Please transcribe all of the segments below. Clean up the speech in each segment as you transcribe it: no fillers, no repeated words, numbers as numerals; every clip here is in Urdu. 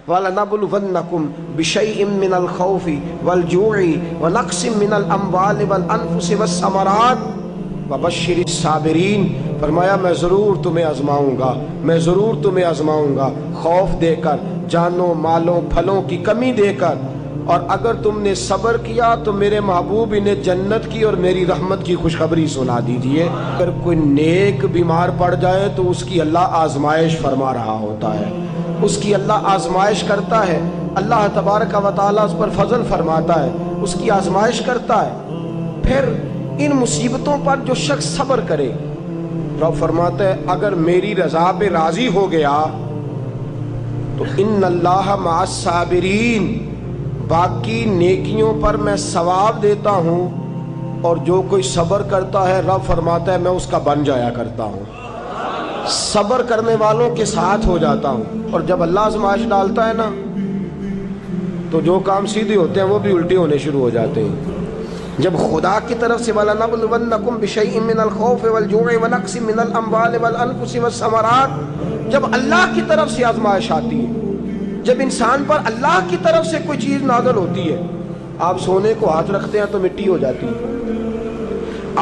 وَلَنَبْلُوَنَّكُمْ بِشَيْءٍ مِّنَ الْخَوْفِ وَالْجُوعِ وَنَقْصٍ مِّنَ الْأَمْوَالِ وَالْأَنفُسِ وَالثَّمَرَاتِ وَبَشِّرِ الصَّابِرِينَ۔ فرمایا میں ضرور تمہیں آزماؤں گا، میں ضرور تمہیں آزماؤں گا، خوف دے کر، جانوں مالوں پھلوں کی کمی دے کر، اور اگر تم نے صبر کیا تو میرے محبوب انہیں جنت کی اور میری رحمت کی خوشخبری سنا دیجئے۔ اگر کوئی نیک بیمار پڑ جائے تو اس کی اللہ آزمائش فرما رہا ہوتا ہے، اس کی اللہ آزمائش کرتا ہے، اللہ تبارک و تعالیٰ اس پر فضل فرماتا ہے، اس کی آزمائش کرتا ہے۔ پھر ان مصیبتوں پر جو شخص صبر کرے، رب فرماتا ہے اگر میری رضا پہ راضی ہو گیا تو ان اللہ مع الصابرین، باقی نیکیوں پر میں ثواب دیتا ہوں، اور جو کوئی صبر کرتا ہے رب فرماتا ہے میں اس کا بن جایا کرتا ہوں، صبر کرنے والوں کے ساتھ ہو جاتا ہوں۔ اور جب اللہ آزمائش ڈالتا ہے نا تو جو کام سیدھے ہوتے ہیں وہ بھی الٹے ہونے شروع ہو جاتے ہیں۔ جب خدا کی طرف سے وَلَنَبْلُوَنَّكُمْ بِشَيْءٍ مِّنَ الْخَوْفِ وَالْجُوعِ وَنَقْصٍ مِّنَ الْأَمْوَالِ وَالْأَنفُسِ وَالثَّمَرَاتِ، جب اللہ کی طرف سے آزمائش آتی ہے، جب انسان پر اللہ کی طرف سے کوئی چیز نازل ہوتی ہے، آپ سونے کو ہاتھ رکھتے ہیں تو مٹی ہو جاتی ہے،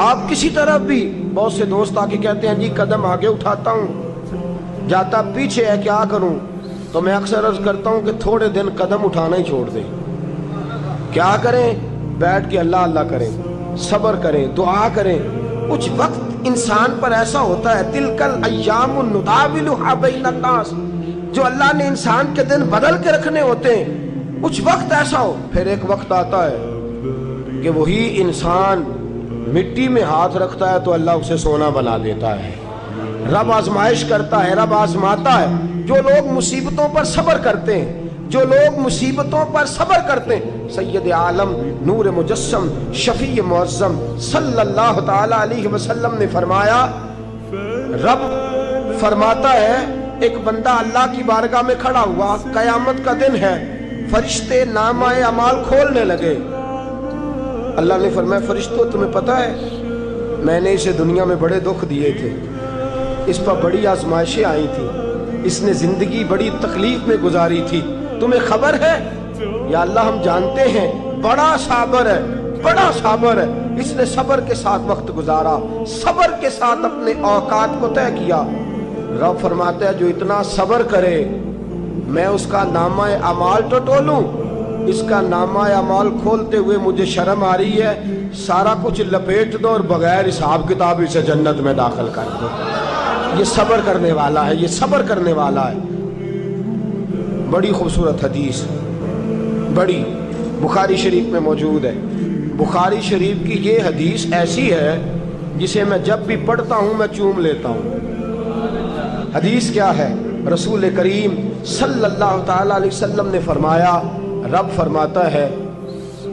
آپ کسی طرف بھی، بہت سے دوست آ کے کہتے ہیں جی قدم آگے اٹھاتا ہوں جاتا پیچھے ہے، کیا کروں؟ تو میں اکثر عرض کرتا ہوں کہ تھوڑے دن قدم اٹھانا ہی چھوڑ دیں۔ کیا کریں؟ بیٹھ کے اللہ اللہ کریں، صبر کریں، دعا کریں۔ کچھ وقت انسان پر ایسا ہوتا ہے، تِلْكَ الْأَيَّامُ نُدَاوِلُهَا بَيْنَ النَّاسِ، جو اللہ نے انسان کے دن بدل کے رکھنے ہوتے ہیں، کچھ وقت ایسا ہو، پھر ایک وقت آتا ہے کہ وہی انسان مٹی میں ہاتھ رکھتا ہے تو اللہ اسے سونا بنا دیتا ہے۔ رب آزمائش کرتا ہے، رب آزماتا ہے۔ جو لوگ مصیبتوں پر صبر کرتے ہیں، جو لوگ مصیبتوں پر صبر کرتے ہیں، سید عالم نور مجسم شفیع معظم صلی اللہ تعالی علیہ وسلم نے فرمایا، رب فرماتا ہے ایک بندہ اللہ کی بارگاہ میں کھڑا ہوا، قیامت کا دن ہے، فرشتے نامہ اعمال کھولنے لگے۔ اللہ نے فرمایا فرشتوں تمہیں پتہ ہے میں نے اسے دنیا میں بڑے دکھ دیے تھے، اس پر بڑی آزمائشیں آئی تھیں، اس نے زندگی بڑی تکلیف میں گزاری تھی، تمہیں خبر ہے؟ یا اللہ ہم جانتے ہیں، بڑا صابر ہے، بڑا صابر ہے، اس نے صبر کے ساتھ وقت گزارا، صبر کے ساتھ اپنے اوقات کو طے کیا۔ رب فرماتا ہے جو اتنا صبر کرے میں اس کا نامہ اعمال ٹٹولوں، اس کا نامہ اعمال کھولتے ہوئے مجھے شرم آ رہی ہے، سارا کچھ لپیٹ دو اور بغیر حساب کتاب اسے جنت میں داخل کر دو۔ یہ صبر کرنے والا ہے، یہ صبر کرنے والا ہے۔ بڑی خوبصورت حدیث، بڑی، بخاری شریف میں موجود ہے۔ بخاری شریف کی یہ حدیث ایسی ہے جسے میں جب بھی پڑھتا ہوں میں چوم لیتا ہوں۔ حدیث کیا ہے؟ رسول کریم صلی اللہ تعالی علیہ وسلم نے فرمایا، رب فرماتا ہے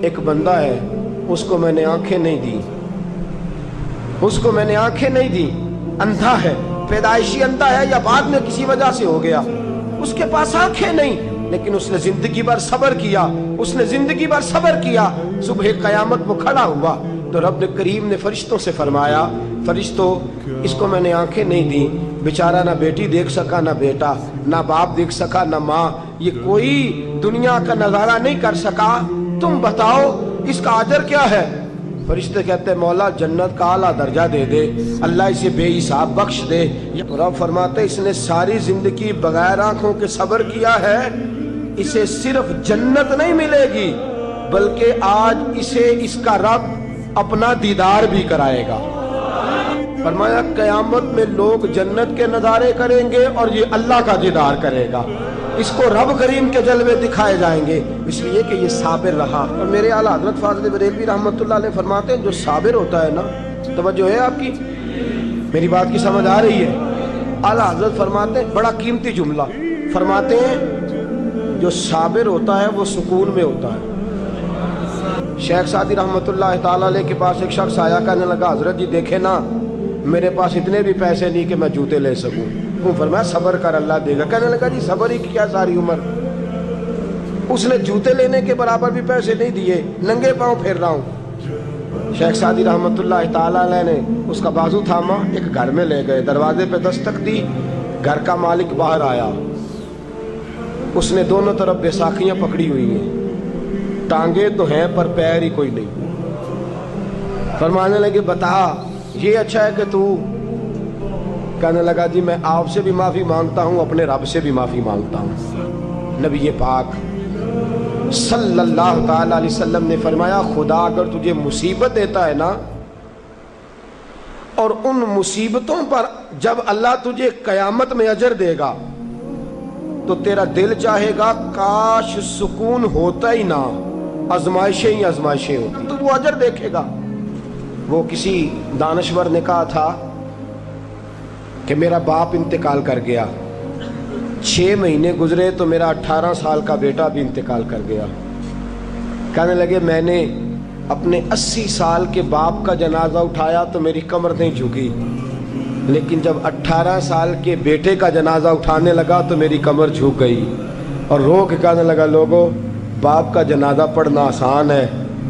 ایک بندہ ہے، اس کو میں نے آنکھیں نہیں دی، اس کو میں نے آنکھیں نہیں دی، اندھا ہے، پیدائشی اندھا ہے یا بعد میں کسی وجہ سے ہو گیا، اس کے پاس آنکھیں نہیں، لیکن اس نے زندگی بھر صبر کیا، اس نے زندگی بھر صبر کیا۔ صبح قیامت وہ کھڑا ہوا تو رب کریم نے فرشتوں سے فرمایا، فرشتوں اس کو میں نے آنکھیں نہیں دی، بیچارہ نہ بیٹی دیکھ سکا نہ بیٹا، نہ باپ دیکھ سکا نہ ماں، یہ کوئی دنیا کا نظارہ نہیں کر سکا، تم بتاؤ اس کا اجر کیا ہے؟ فرشتے کہتے ہیں مولا جنت کا اعلیٰ درجہ دے دے، اللہ اسے بے حساب بخش دے۔ رب فرماتے اس نے ساری زندگی بغیر آنکھوں کے صبر کیا ہے، اسے صرف جنت نہیں ملے گی بلکہ آج اسے اس کا رب اپنا دیدار بھی کرائے گا۔ فرمایا قیامت میں لوگ جنت کے نظارے کریں گے اور یہ اللہ کا دیدار کرے گا، اس کو رب کریم کے جلوے دکھائے جائیں گے، اس لیے کہ یہ صابر رہا۔ اور میرے اعلیٰ حضرت فاضل بریلوی رحمۃ اللہ علیہ فرماتے ہیں جو صابر ہوتا ہے نا، توجہ ہے آپ کی، میری بات کی سمجھ آ رہی ہے؟ اعلیٰ حضرت فرماتے ہیں بڑا قیمتی جملہ، فرماتے ہیں جو صابر ہوتا ہے وہ سکون میں ہوتا ہے۔ شیخ سعدی رحمۃ اللہ تعالیٰ علیہ کے پاس ایک شخص آیا، کہنے لگا حضرت جی دیکھیں نا میرے پاس اتنے بھی پیسے نہیں کہ میں جوتے لے سکوں۔ وہ فرمایا صبر کر اللہ دے گا۔ کہنے لگا جی صبر ہی کیا ساری عمر، اس نے جوتے لینے کے برابر بھی پیسے نہیں دیے، ننگے پاؤں پھر رہا ہوں۔ شیخ سعدی رحمۃ اللہ تعالیٰ علیہ نے اس کا بازو تھاما، ایک گھر میں لے گئے، دروازے پہ دستک دی، گھر کا مالک باہر آیا، اس نے دونوں طرف بیساکھیاں پکڑی ہوئی ہیں، ٹانگیں تو ہیں پر پیر ہی کوئی نہیں۔ فرمانے لگے بتا یہ اچھا ہے کہ تو، کہنے لگا جی میں آپ سے بھی معافی مانگتا ہوں، اپنے رب سے بھی معافی مانگتا ہوں۔ نبی پاک صلی اللہ تعالی علیہ وسلم نے فرمایا خدا اگر تجھے مصیبت دیتا ہے نا، اور ان مصیبتوں پر جب اللہ تجھے قیامت میں اجر دے گا تو تیرا دل چاہے گا کاش سکون ہوتا ہی نہ، آزمائشیں ہی آزمائشیں ہوتی، تو وہ اجر دیکھے گا۔ وہ کسی دانشور نے کہا تھا کہ میرا باپ انتقال کر گیا، 6 مہینے گزرے تو میرا 18 سال کا بیٹا بھی انتقال کر گیا۔ کہنے لگے میں نے اپنے 80 سال کے باپ کا جنازہ اٹھایا تو میری کمر نہیں جھکی، لیکن جب 18 سال کے بیٹے کا جنازہ اٹھانے لگا تو میری کمر جھک گئی، اور رو کے کہنے لگا لوگوں باپ کا جنازہ پڑھنا آسان ہے،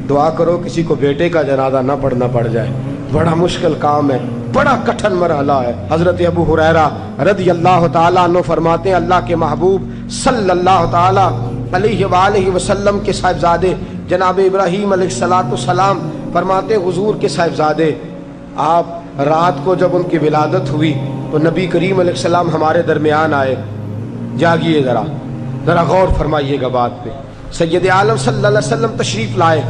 دعا کرو کسی کو بیٹے کا جنازہ نہ پڑھنا پڑ جائے، بڑا مشکل کام ہے، بڑا کٹھن مرحلہ ہے۔ حضرت ابو ہریرہ رضی اللہ تعالیٰ عنہ فرماتے ہیں اللہ کے محبوب صلی اللہ تعالیٰ علیہ وآلہ وسلم کے صاحبزادے جناب ابراہیم علیہ السلام فرماتے ہیں حضور کے صاحبزادے آپ رات کو جب ان کی ولادت ہوئی تو نبی کریم علیہ السلام ہمارے درمیان آئے۔ جاگیے ذرا غور فرمائیے گا بات پہ۔ سید عالم صلی اللہ علیہ وسلم تشریف لائے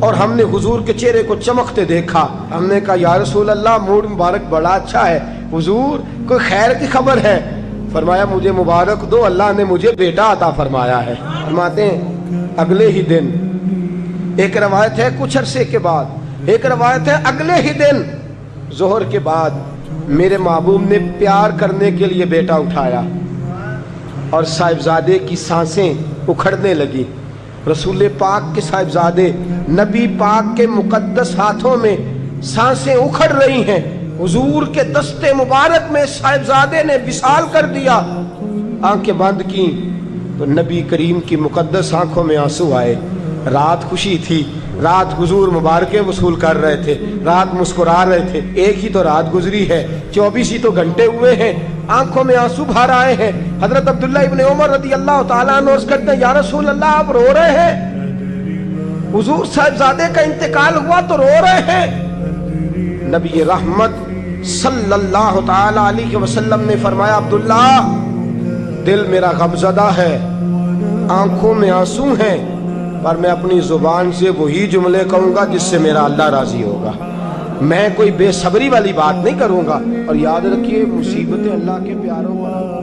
اور ہم نے حضور کے چہرے کو چمکتے دیکھا۔ ہم نے کہا یا رسول اللہ موڈ مبارک بڑا اچھا ہے، حضور کوئی خیر کی خبر ہے؟ فرمایا مجھے مبارک دو، اللہ نے مجھے بیٹا عطا فرمایا ہے۔ فرماتے ہیں اگلے ہی دن، ایک روایت ہے کچھ عرصے کے بعد، ایک روایت ہے اگلے ہی دن ظہر کے بعد میرے محبوب نے پیار کرنے کے لیے بیٹا اٹھایا اور صاحبزادے کی سانسیں اکھڑنے لگی۔ رسول پاک کے صاحبزادے نبی پاک کے مقدس ہاتھوں میں سانسیں اکھڑ رہی ہیں، حضور کے دست مبارک میں صاحبزادے نے وصال کر دیا۔ آنکھیں بند کی تو نبی کریم کی مقدس آنکھوں میں آنسو آئے۔ رات خوشی تھی، رات حضور مبارکیں وصول کر رہے تھے، رات مسکرا رہے تھے، ایک ہی تو رات گزری ہے، 24 ہی تو گھنٹے ہوئے ہیں، آنکھوں میں آنسو بھر آئے ہیں۔ حضرت عبداللہ ابن عمر رضی اللہ تعالیٰ عنہ عرض کرتے ہیں یا رسول اللہ آپ رو رہے ہیں؟ حضور صاحبزادے کا انتقال ہوا تو رو رہے ہیں؟ نبی رحمت صلی اللہ تعالیٰ علیہ وسلم نے فرمایا عبداللہ دل میرا غمزدہ ہے، آنکھوں میں آنسو ہیں، پر میں اپنی زبان سے وہی جملے کہوں گا جس سے میرا اللہ راضی ہوگا، میں کوئی بے صبری والی بات نہیں کروں گا۔ اور یاد رکھیے مصیبتیں اللہ کے پیاروں پر